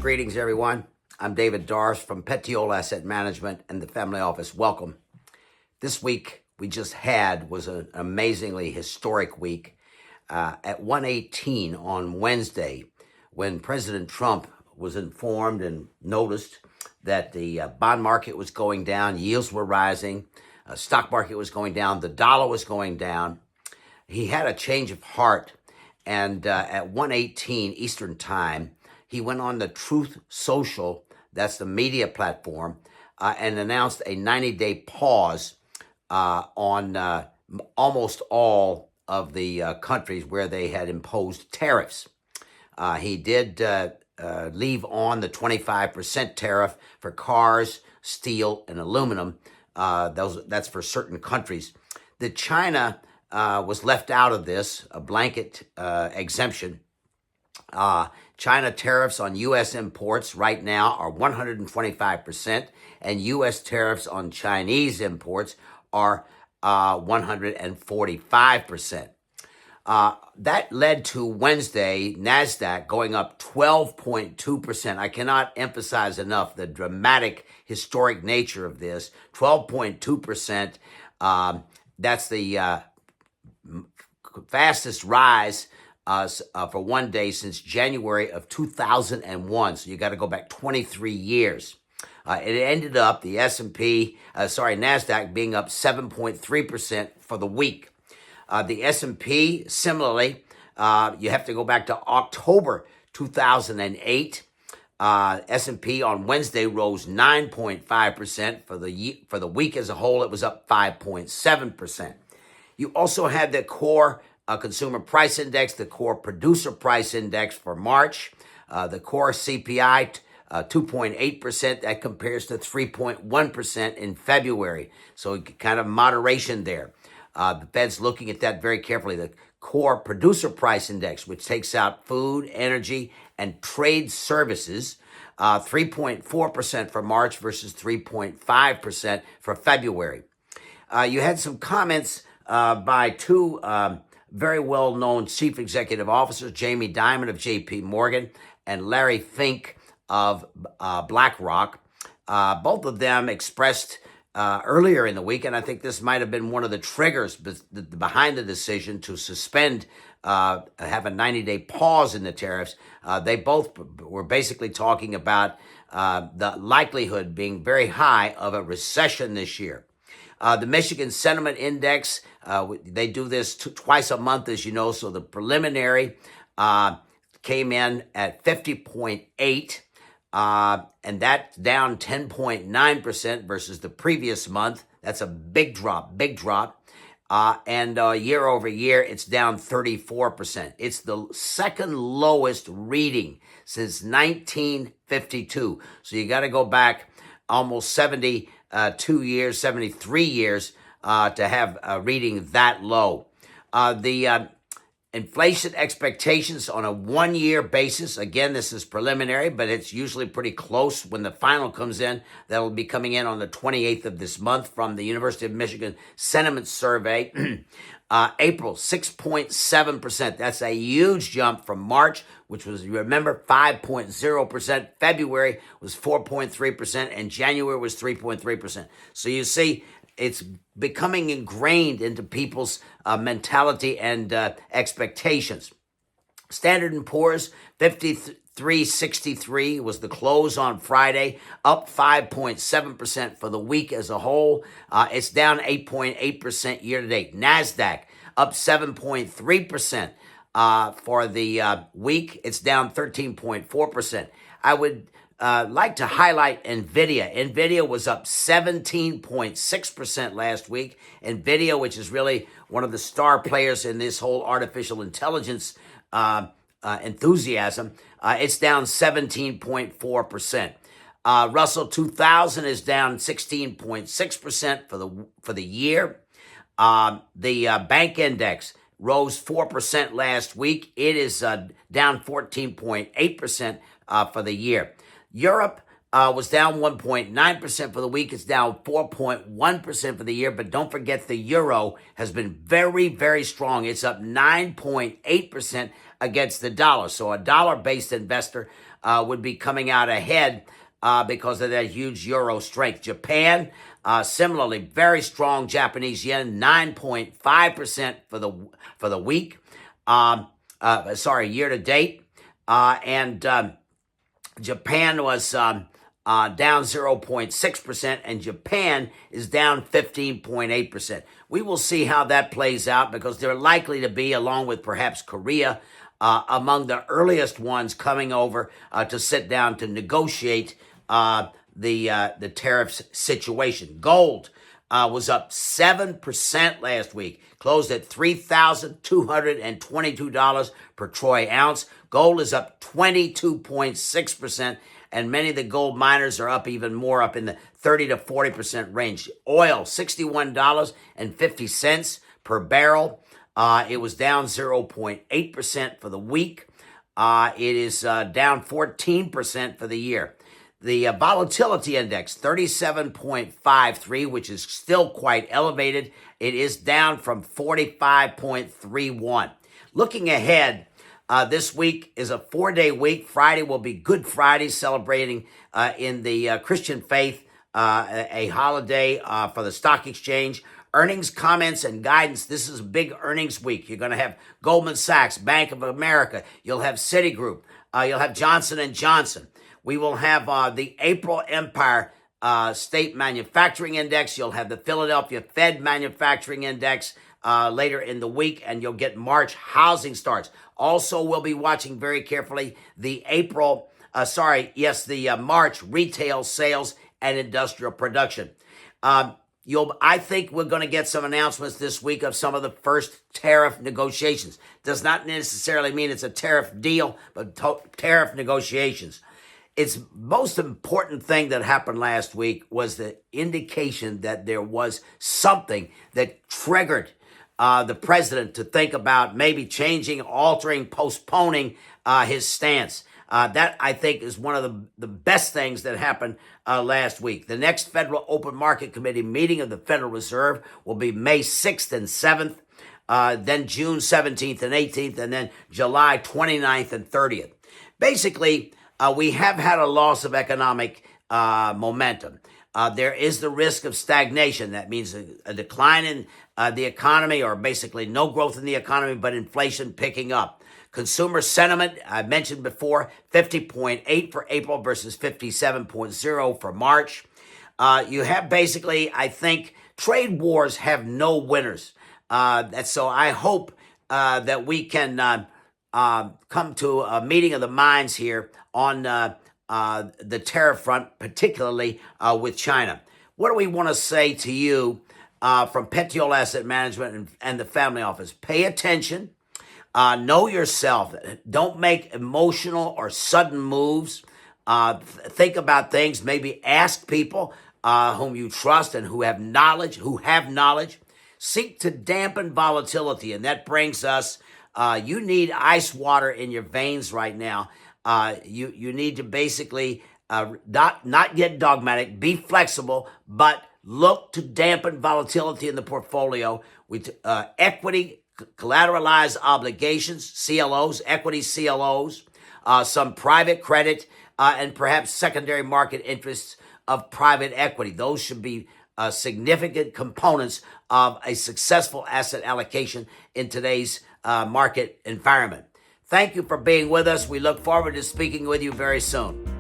Greetings, everyone. I'm David Darst from Petiole Asset Management and the Family Office. Welcome. This week we just had was an amazingly historic week. At 1:18 on Wednesday, when President Trump was informed and noticed that the bond market was going down, yields were rising, stock market was going down, the dollar was going down, he had a change of heart. And at 1:18 Eastern Time, he went on the Truth Social, that's the media platform, and announced a 90-day pause on almost all of the countries where they had imposed tariffs. He did leave on the 25% tariff for cars, steel, and aluminum. That's for certain countries. The China was left out of this, a blanket exemption. China tariffs on U.S. imports right now are 125%, and U.S. tariffs on Chinese imports are 145%. That led to Wednesday, NASDAQ going up 12.2%. I cannot emphasize enough the dramatic, historic nature of this. 12.2%. That's the fastest rise for one day since January of 2001. So you got to go back 23 years. It ended up, the NASDAQ being up 7.3% for the week. The S&P, similarly, you have to go back to October 2008. S&P on Wednesday rose 9.5%. For the week as a whole, it was up 5.7%. You also had the core consumer price index, the core producer price index for March, the core CPI, 2.8%. That compares to 3.1% in February. So kind of moderation there. The Fed's looking at that very carefully. The core producer price index, which takes out food, energy, and trade services, 3.4% for March versus 3.5% for February. You had some comments by two very well-known chief executive officers, Jamie Dimon of J.P. Morgan and Larry Fink of BlackRock. Both of them expressed earlier in the week, and I think this might have been one of the triggers behind the decision to suspend, have a 90-day pause in the tariffs. They both were basically talking about the likelihood being very high of a recession this year. The Michigan Sentiment Index, they do this twice a month, as you know, so the preliminary came in at 50.8, and that's down 10.9% versus the previous month. That's a big drop. And year over year, it's down 34%. It's the second lowest reading since 1952. So you got to go back almost 73 years to have a reading that low. The inflation expectations on a one-year basis, again, this is preliminary, but it's usually pretty close when the final comes in. That'll be coming in on the 28th of this month from the University of Michigan Sentiment Survey. April, 6.7%. That's a huge jump from March, which was, you remember, 5.0%. February was 4.3%, and January was 3.3%. So you see, it's becoming ingrained into people's mentality and expectations. Standard & Poor's, 5363 was the close on Friday, up 5.7% for the week as a whole. It's down 8.8% year-to-date. NASDAQ, up 7.3% for the week. It's down 13.4%. I would like to highlight NVIDIA. NVIDIA was up 17.6% last week. NVIDIA, which is really one of the star players in this whole artificial intelligence enthusiasm, it's down 17.4%. Russell 2000 is down 16.6% for the year. The bank index rose 4% last week. It is down 14.8% for the year. Europe was down 1.9% for the week. It's down 4.1% for the year. But don't forget the euro has been very, very strong. It's up 9.8% against the dollar. So a dollar-based investor would be coming out ahead because of that huge euro strength. Japan, similarly, very strong Japanese yen, 9.5% for the week. Year to date. And Japan was down 0.6%, and Japan is down 15.8%. We will see how that plays out because they're likely to be, along with perhaps Korea, among the earliest ones coming over to sit down to negotiate the tariffs situation. Gold was up 7% last week, closed at $3,222 per troy ounce. Gold is up 22.6%, and many of the gold miners are up even more, up in the 30 to 40% range. Oil, $61.50 per barrel. It was down 0.8% for the week. It is down 14% for the year. The volatility index, 37.53, which is still quite elevated. It is down from 45.31. Looking ahead, this week is a 4-day week. Friday will be Good Friday, celebrating in the Christian faith a holiday for the stock exchange. Earnings, comments, and guidance. This is a big earnings week. You're going to have Goldman Sachs, Bank of America. You'll have Citigroup. You'll have Johnson & Johnson. We will have the April Empire State Manufacturing Index. You'll have the Philadelphia Fed Manufacturing Index later in the week, and you'll get March housing starts. Also, we'll be watching very carefully the March retail sales and industrial production. I think we're going to get some announcements this week of some of the first tariff negotiations. Does not necessarily mean it's a tariff deal, but tariff negotiations. Its most important thing that happened last week was the indication that there was something that triggered the president to think about maybe changing, altering, postponing his stance. That, I think, is one of the best things that happened last week. The next Federal Open Market Committee meeting of the Federal Reserve will be May 6th and 7th, then June 17th and 18th, and then July 29th and 30th. Basically, we have had a loss of economic momentum. There is the risk of stagnation. That means a decline in the economy, or basically no growth in the economy, but inflation picking up. Consumer sentiment, I mentioned before, 50.8 for April versus 57.0 for March. You have basically, I think, trade wars have no winners. So I hope that we can come to a meeting of the minds here on the tariff front, particularly with China. What do we want to say to you from Petiole Asset Management and the Family Office? Pay attention. Know yourself. Don't make emotional or sudden moves. Think about things. Maybe ask people whom you trust and who have knowledge. Seek to dampen volatility, and that brings us. You need ice water in your veins right now. You need to basically not get dogmatic, be flexible, but look to dampen volatility in the portfolio with equity, collateralized obligations, CLOs, equity CLOs, some private credit, and perhaps secondary market interests of private equity. Those should be significant components of a successful asset allocation in today's market environment. Thank you for being with us. We look forward to speaking with you very soon.